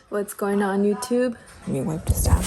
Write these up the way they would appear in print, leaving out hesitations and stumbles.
What's going on, YouTube? Let me wipe this down.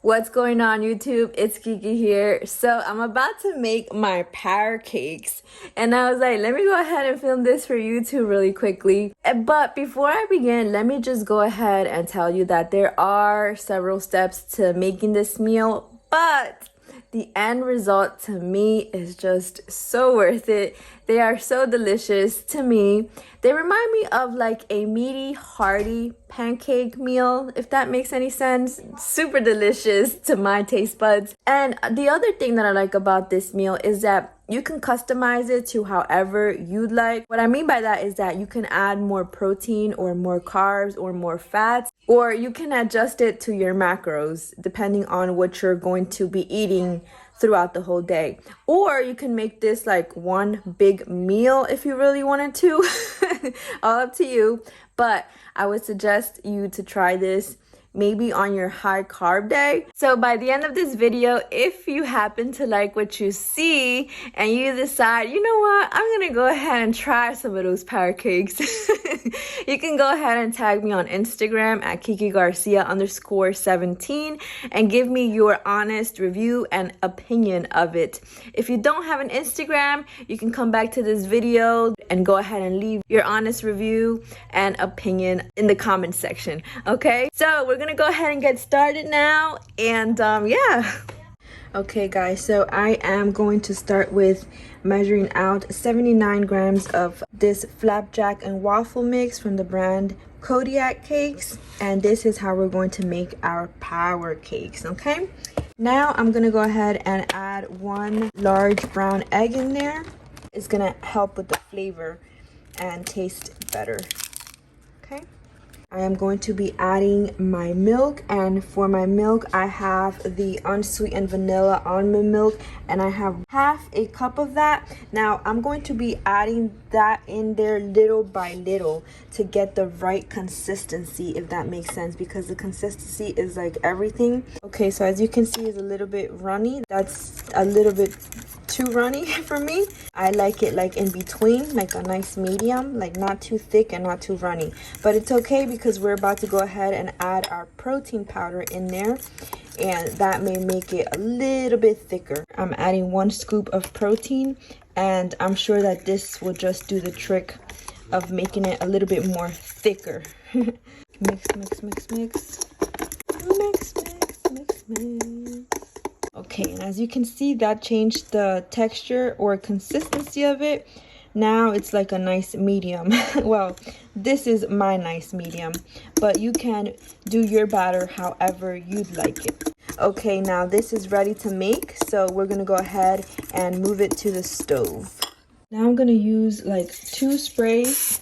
What's going on, YouTube? It's Kiki here. So I'm about to make my pancakes, and I was like, let me go ahead and film this for YouTube really quickly. But before I begin, let me just go ahead and tell you that there are several steps to making this meal, but the end result to me is just so worth it. They are so delicious to me. They remind me of like a meaty, hearty pancake meal, if that makes any sense. Super delicious to my taste buds. And the other thing that I like about this meal is that you can customize it to however you'd like. What I mean by that is that you can add more protein or more carbs or more fats, or you can adjust it to your macros depending on what you're going to be eating throughout the whole day. Or you can make this like one big meal if you really wanted to. All up to you. But I would suggest you to try this maybe on your high carb day. So by the end of this video, if you happen to like what you see and you decide, you know what, I'm gonna go ahead and try some of those pancakes, you can go ahead and tag me on Instagram at KikiGarcia_17 and give me your honest review and opinion of it. If you don't have an Instagram, you can come back to this video and go ahead and leave your honest review and opinion in the comment section, okay? So we're gonna go ahead and get started now, and yeah. Okay guys, so I am going to start with measuring out 79 grams of this Flapjack and waffle mix from the brand Kodiak cakes, and this is how we're going to make our power cakes, okay? Now I'm gonna go ahead and add one large brown egg in there. It's gonna help with the flavor and taste better, okay? I am going to be adding my milk, and for my milk I have the Unsweetened Vanilla Almond Milk, and I have half a cup of that. Now I'm going to be adding that in there little by little to get the right consistency, if that makes sense, because the consistency is like everything. Okay, so as you can see, it's a little bit runny. That's a little bit too runny for me. I like it like in between, like a nice medium, like not too thick and not too runny. But it's okay because we're about to go ahead and add our protein powder in there, and that may make it a little bit thicker. I'm adding 1 scoop of protein, and I'm sure that this will just do the trick of making it a little bit more thicker. Mix, mix, mix, mix. Mix, mix, mix, mix. Okay, and as you can see, that changed the texture or consistency of it. Now it's like a nice medium. Well, this is my nice medium, but you can do your batter however you'd like it. Okay, now this is ready to make, so we're gonna go ahead and move it to the stove. Now I'm gonna use like 2 sprays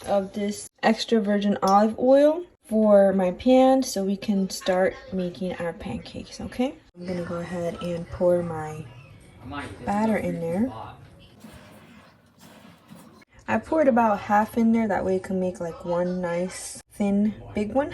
of this extra virgin olive oil for my pan so we can start making our pancakes, okay? I'm gonna go ahead and pour my batter in there. I poured about half in there, that way it can make like one nice thin big one.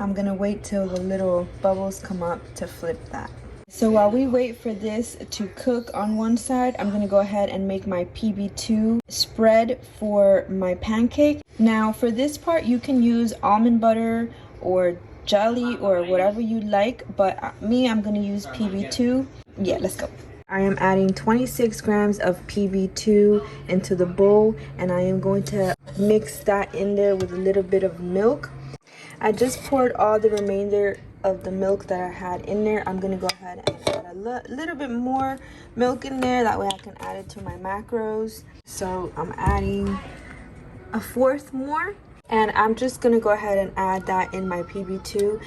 I'm gonna wait till the little bubbles come up to flip that. So while we wait for this to cook on one side, I'm gonna go ahead and make my PB2 spread for my pancake. Now for this part, you can use almond butter or jelly or whatever you like, but me, I'm gonna use PB2. Yeah, let's go. I am adding 26 grams of PB2 into the bowl, and I am going to mix that in there with a little bit of milk. I just poured all the remainder of the milk that I had in there. I'm gonna go ahead and add a little bit more milk in there, that way I can add it to my macros. So I'm adding 1/4 more, and I'm just gonna go ahead and add that in my PB2.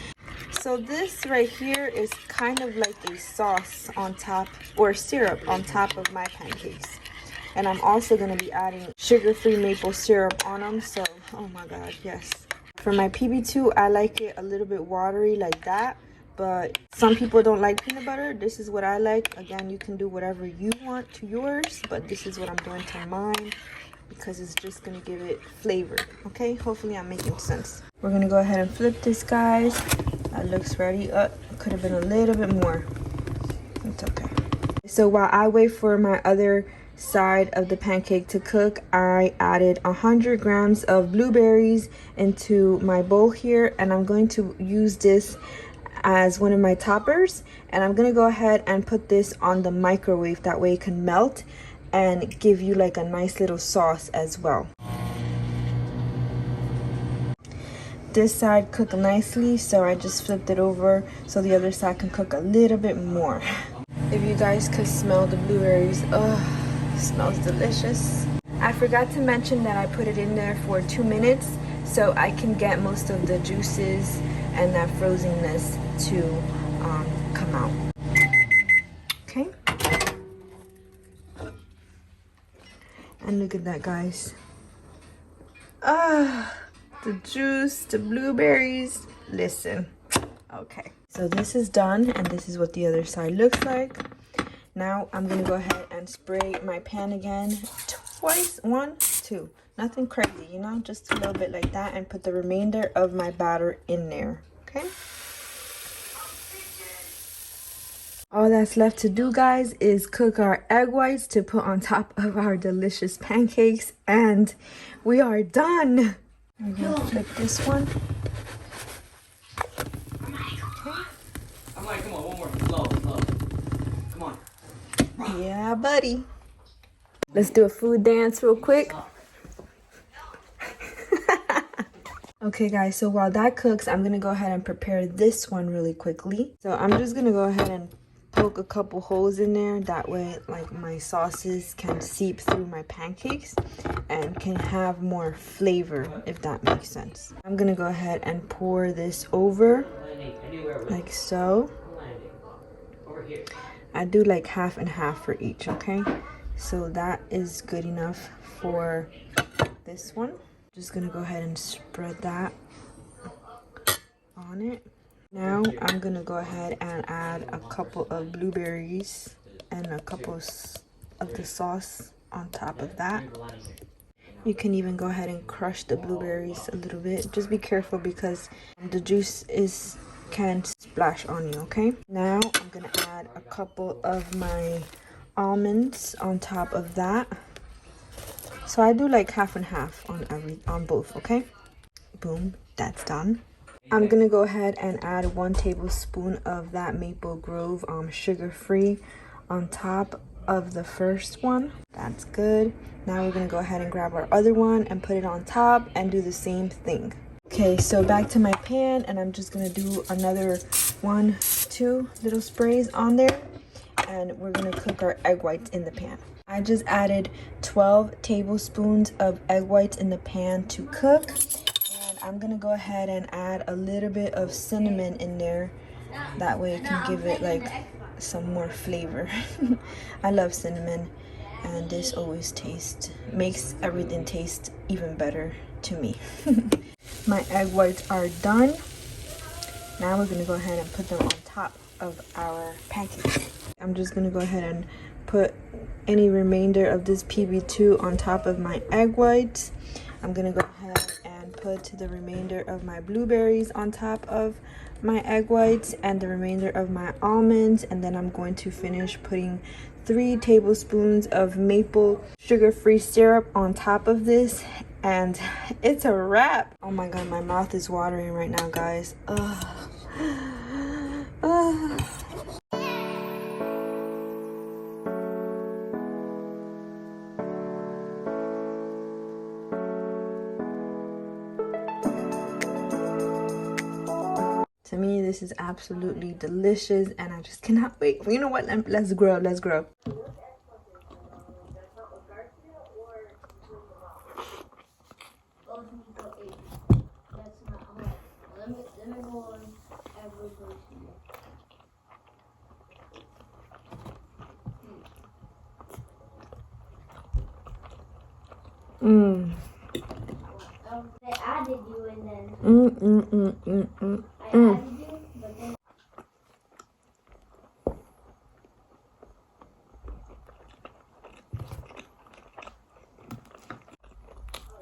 So this right here is kind of like a sauce on top, or syrup on top of my pancakes. And I'm also gonna be adding sugar-free maple syrup on them, so oh my god, yes. For my PB2, I like it a little bit watery like that, but some people don't like peanut butter. This is what I like. Again, you can do whatever you want to yours, but this is what I'm doing to mine because it's just gonna give it flavor, okay? Hopefully I'm making sense. We're gonna go ahead and flip this, guys. That looks ready. Could have been a little bit more. It's okay. So while I wait for my other side of the pancake to cook, I added 100 grams of blueberries into my bowl here, and I'm going to use this as one of my toppers. And I'm gonna go ahead and put this on the microwave, that way it can melt and give you like a nice little sauce as well. This side cooked nicely, so I just flipped it over so the other side can cook a little bit more. If you guys could smell the blueberries, oh, it smells delicious. I forgot to mention that I put it in there for 2 minutes so I can get most of the juices and that frozenness to come out. Okay. And look at that, guys. The juice, the blueberries. Listen. Okay. So this is done, and this is what the other side looks like. Now I'm gonna go ahead and spray my pan again twice. 1, 2. Nothing crazy, you know, just a little bit like that, and put the remainder of my batter in there. Okay. All that's left to do, guys, is cook our egg whites to put on top of our delicious pancakes, and we are done. I'm gonna flip this one. I'm like, come on, one more. Slow. Come on. Yeah, buddy. Let's do a food dance real quick. Okay, guys, so while that cooks, I'm gonna go ahead and prepare this one really quickly. So I'm just gonna go ahead and poke a couple holes in there, that way like my sauces can seep through my pancakes and can have more flavor, if that makes sense. I'm gonna go ahead and pour this over like so. I do like half and half for each, okay? So that is good enough for this one. Just gonna go ahead and spread that on it. Now I'm gonna go ahead and add a couple of blueberries and a couple of the sauce on top of that. You can even go ahead and crush the blueberries a little bit. Just be careful because the juice can splash on you, okay? Now I'm gonna add a couple of my almonds on top of that. So I do like half and half on both, okay? Boom, that's done. I'm gonna go ahead and add 1 tablespoon of that Maple Grove sugar-free on top of the first one. That's good. Now we're gonna go ahead and grab our other one and put it on top and do the same thing. Okay, so back to my pan, and I'm just gonna do another 1, 2 little sprays on there, and we're gonna cook our egg whites in the pan. I just added 12 tablespoons of egg whites in the pan to cook. I'm gonna go ahead and add a little bit of cinnamon in there, that way it can give it like some more flavor. I love cinnamon, and this always makes everything taste even better to me. My egg whites are done. Now we're gonna go ahead and put them on top of our pancakes. I'm just gonna go ahead and put any remainder of this PB2 on top of my egg whites. I'm gonna go ahead and put the remainder of my blueberries on top of my egg whites and the remainder of my almonds, and then I'm going to finish putting 3 tablespoons of maple sugar-free syrup on top of this, and it's a wrap. Oh my god, my mouth is watering right now, guys. To me, this is absolutely delicious, and I just cannot wait. You know what? Let's grow. Let's grow. They added you and then I added you, but then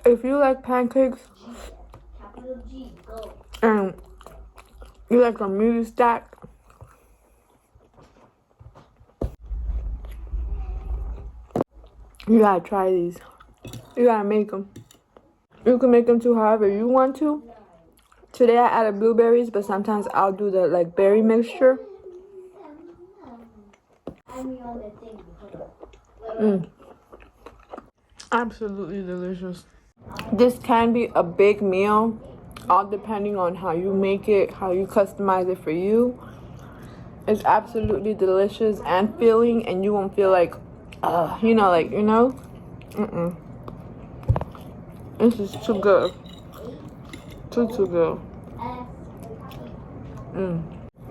If you like pancakes capital G, go. and you like a meaty stack, You gotta try these. You gotta make them. You can make them too however you want to. Today I added blueberries, but sometimes I'll do the like berry mixture. Absolutely delicious. This can be a big meal, all depending on how you make it, how you customize it for you. It's absolutely delicious and filling, and you won't feel like, This is too good. Too good.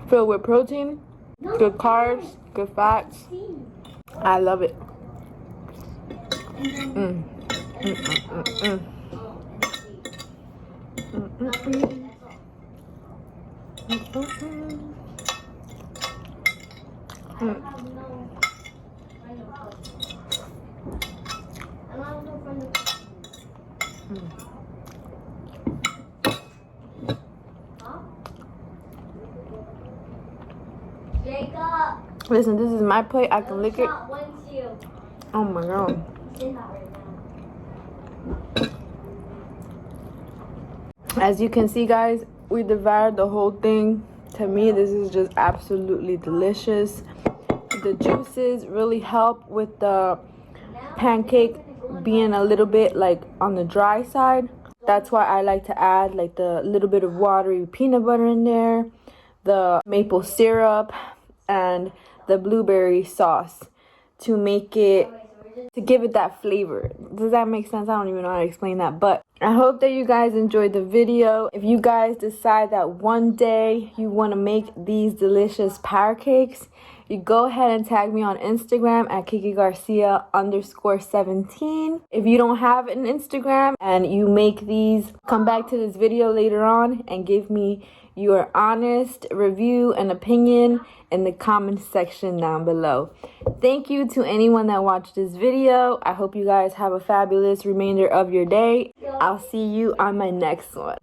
Filled with protein, good carbs, good fats. I love it. Listen, this is my plate. I can lick it. Oh my god. As you can see, guys, we devoured the whole thing. To me, this is just absolutely delicious. The juices really help with the pancake being a little bit like on the dry side. That's why I like to add like the little bit of watery peanut butter in there, the maple syrup, and the blueberry sauce to make it, to give it that flavor. Does that make sense? I don't even know how to explain that, but I hope that you guys enjoyed the video. If you guys decide that one day you want to make these delicious power cakes, you go ahead and tag me on Instagram at KikiGarcia_17. If you don't have an Instagram and you make these, come back to this video later on and give me your honest review and opinion in the comment section down below. Thank you to anyone that watched this video. I hope you guys have a fabulous remainder of your day. I'll see you on my next one.